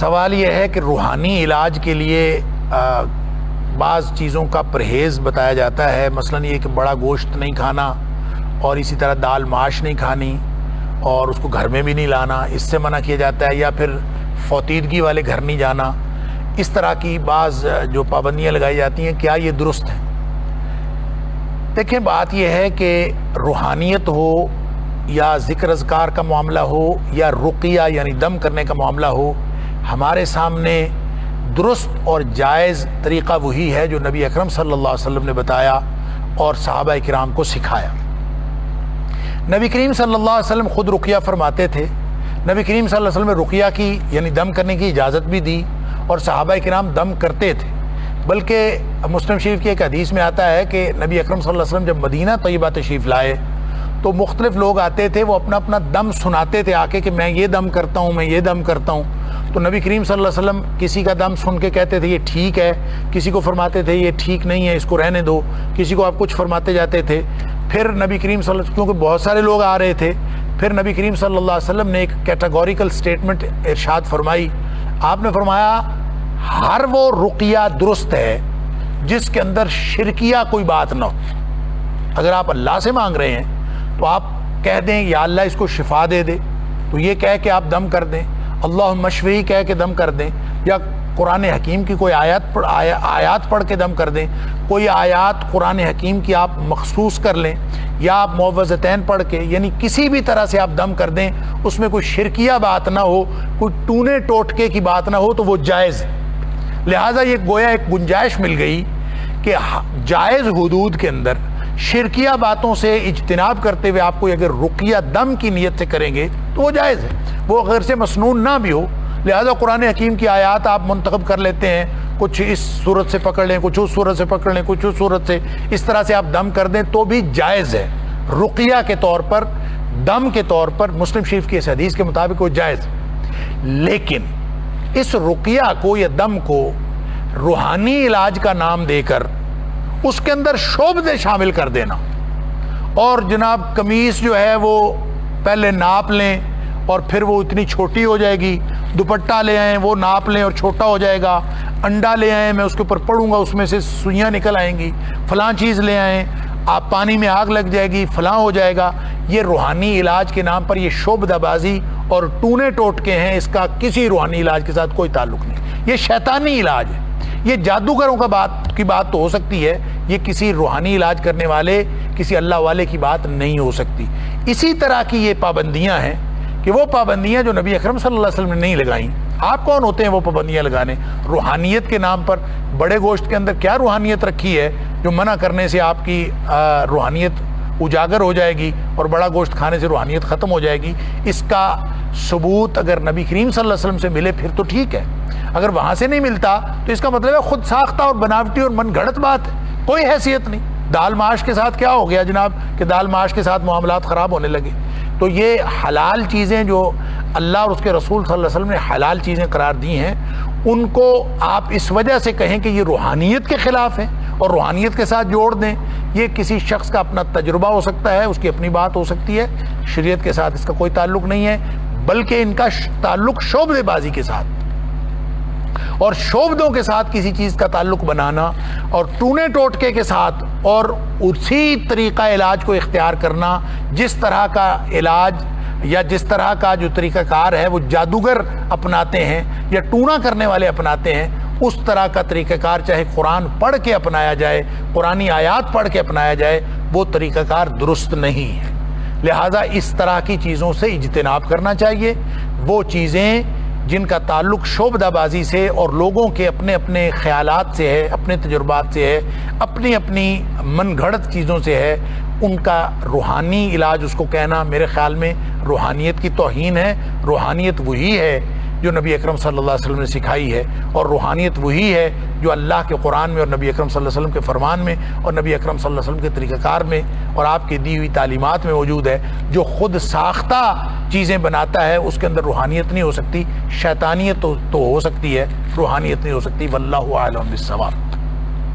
سوال یہ ہے کہ روحانی علاج کے لیے بعض چیزوں کا پرہیز بتایا جاتا ہے، مثلا یہ کہ بڑا گوشت نہیں کھانا، اور اسی طرح دال ماش نہیں کھانی، اور اس کو گھر میں بھی نہیں لانا، اس سے منع کیا جاتا ہے، یا پھر فوتیدگی والے گھر نہیں جانا۔ اس طرح کی بعض جو پابندیاں لگائی جاتی ہیں، کیا یہ درست ہیں؟ دیکھیں، بات یہ ہے کہ روحانیت ہو یا ذکر اذکار کا معاملہ ہو یا رقیہ یعنی دم کرنے کا معاملہ ہو، ہمارے سامنے درست اور جائز طریقہ وہی ہے جو نبی اکرم صلی اللہ علیہ وسلم نے بتایا اور صحابہ کرام کو سکھایا۔ نبی کریم صلی اللہ علیہ وسلم خود رقیہ فرماتے تھے، نبی کریم صلی اللہ علیہ وسلم نے رقیہ کی یعنی دم کرنے کی اجازت بھی دی، اور صحابہ کرام دم کرتے تھے۔ بلکہ مسلم شریف کی ایک حدیث میں آتا ہے کہ نبی اکرم صلی اللہ علیہ وسلم جب مدینہ طیبہ تشریف لائے تو مختلف لوگ آتے تھے، وہ اپنا اپنا دم سناتے تھے آ کے میں یہ دم کرتا ہوں، میں یہ دم کرتا ہوں۔ تو نبی کریم صلی اللہ علیہ وسلم کسی کا دم سن کے کہتے تھے یہ ٹھیک ہے، کسی کو فرماتے تھے یہ ٹھیک نہیں ہے، اس کو رہنے دو، کسی کو آپ کچھ فرماتے جاتے تھے۔ پھر نبی کریم صلی اللہ علیہ وسلم، کیونکہ بہت سارے لوگ آ رہے تھے، پھر نبی کریم صلی اللہ علیہ وسلم نے ایک کیٹاگوریکل سٹیٹمنٹ ارشاد فرمائی۔ آپ نے فرمایا ہر وہ رقیہ درست ہے جس کے اندر شرکیہ کوئی بات نہ ہو۔ اگر آپ اللہ سے مانگ رہے ہیں تو آپ کہہ دیں یا اللہ اس کو شفا دے دے، تو یہ کہہ کے آپ دم کر دیں، اللہم اشفی کہہ کے دم کر دیں، یا قرآن حکیم کی کوئی آیات پڑھ کے دم کر دیں، کوئی آیات قرآن حکیم کی آپ مخصوص کر لیں، یا آپ معوذتین پڑھ کے، یعنی کسی بھی طرح سے آپ دم کر دیں، اس میں کوئی شرکیہ بات نہ ہو، کوئی ٹونے ٹوٹکے کی بات نہ ہو، تو وہ جائز ہے۔ لہٰذا یہ گویا ایک گنجائش مل گئی کہ جائز حدود کے اندر شرکیہ باتوں سے اجتناب کرتے ہوئے آپ کو اگر رقیہ دم کی نیت سے کریں گے تو وہ جائز ہے، وہ غیر سے مسنون نہ بھی ہو۔ لہذا قرآن حکیم کی آیات آپ منتخب کر لیتے ہیں، کچھ اس صورت سے پکڑ لیں، کچھ اس صورت سے پکڑ لیں، کچھ اس صورت سے، اس طرح سے آپ دم کر دیں تو بھی جائز ہے۔ رقیہ کے طور پر، دم کے طور پر مسلم شریف کی اس حدیث کے مطابق وہ جائز ہے۔ لیکن اس رقیہ کو یا دم کو روحانی علاج کا نام دے کر اس کے اندر شعبے شامل کر دینا، اور جناب قمیص جو ہے وہ پہلے ناپ لیں اور پھر وہ اتنی چھوٹی ہو جائے گی، دوپٹہ لے آئیں وہ ناپ لیں اور چھوٹا ہو جائے گا، انڈا لے آئیں میں اس کے اوپر پڑوں گا اس میں سے سوئیاں نکل آئیں گی، فلاں چیز لے آئیں آپ پانی میں آگ لگ جائے گی، فلاں ہو جائے گا، یہ روحانی علاج کے نام پر یہ شعبہ بازی اور ٹونے ٹوٹکے ہیں، اس کا کسی روحانی علاج کے ساتھ کوئی تعلق نہیں۔ یہ شیطانی علاج ہے، یہ جادوگروں کی بات تو ہو سکتی ہے، یہ کسی روحانی علاج کرنے والے، کسی اللہ والے کی بات نہیں ہو سکتی۔ اسی طرح کی یہ پابندیاں ہیں کہ وہ پابندیاں جو نبی اکرم صلی اللہ علیہ وسلم نے نہیں لگائیں، آپ کون ہوتے ہیں وہ پابندیاں لگانے؟ روحانیت کے نام پر بڑے گوشت کے اندر کیا روحانیت رکھی ہے جو منع کرنے سے آپ کی روحانیت اجاگر ہو جائے گی اور بڑا گوشت کھانے سے روحانیت ختم ہو جائے گی؟ اس کا ثبوت اگر نبی کریم صلی اللہ علیہ وسلم سے ملے پھر تو ٹھیک ہے، اگر وہاں سے نہیں ملتا تو اس کا مطلب ہے خود ساختہ اور بناوٹی اور من گھڑت بات ہے، کوئی حیثیت نہیں۔ دال ماش کے ساتھ کیا ہو گیا جناب کہ دال ماش کے ساتھ معاملات خراب ہونے لگے؟ تو یہ حلال چیزیں جو اللہ اور اس کے رسول صلی اللہ علیہ وسلم نے حلال چیزیں قرار دی ہیں، ان کو آپ اس وجہ سے کہیں کہ یہ روحانیت کے خلاف ہیں اور روحانیت کے ساتھ جوڑ دیں، یہ کسی شخص کا اپنا تجربہ ہو سکتا ہے، اس کی اپنی بات ہو سکتی ہے، شریعت کے ساتھ اس کا کوئی تعلق نہیں ہے، بلکہ ان کا تعلق شعبے بازی کے ساتھ اور شعبدوں کے ساتھ کسی چیز کا تعلق بنانا اور ٹونے ٹوٹکے کے ساتھ اور اسی طریقہ علاج کو اختیار کرنا، جس طرح کا علاج یا جس طرح کا جو طریقہ کار ہے وہ جادوگر اپناتے ہیں یا ٹونا کرنے والے اپناتے ہیں، اس طرح کا طریقہ کار چاہے قرآن پڑھ کے اپنایا جائے، قرآنی آیات پڑھ کے اپنایا جائے، وہ طریقہ کار درست نہیں ہے۔ لہٰذا اس طرح کی چیزوں سے اجتناب کرنا چاہیے۔ وہ چیزیں جن کا تعلق شعبہ بازی سے اور لوگوں کے اپنے اپنے خیالات سے ہے، اپنے تجربات سے ہے، اپنی اپنی من گھڑت چیزوں سے ہے، ان کا روحانی علاج اس کو کہنا میرے خیال میں روحانیت کی توہین ہے۔ روحانیت وہی ہے جو نبی اکرم صلی اللہ علیہ وسلم نے سکھائی ہے، اور روحانیت وہی ہے جو اللہ کے قرآن میں اور نبی اکرم صلی اللہ علیہ وسلم کے فرمان میں اور نبی اکرم صلی اللہ علیہ وسلم کے طریقہ کار میں اور آپ کی دی ہوئی تعلیمات میں موجود ہے۔ جو خود ساختہ چیزیں بناتا ہے اس کے اندر روحانیت نہیں ہو سکتی، شیطانیت تو ہو سکتی ہے، روحانیت نہیں ہو سکتی۔ واللہ اعلم بالصواب۔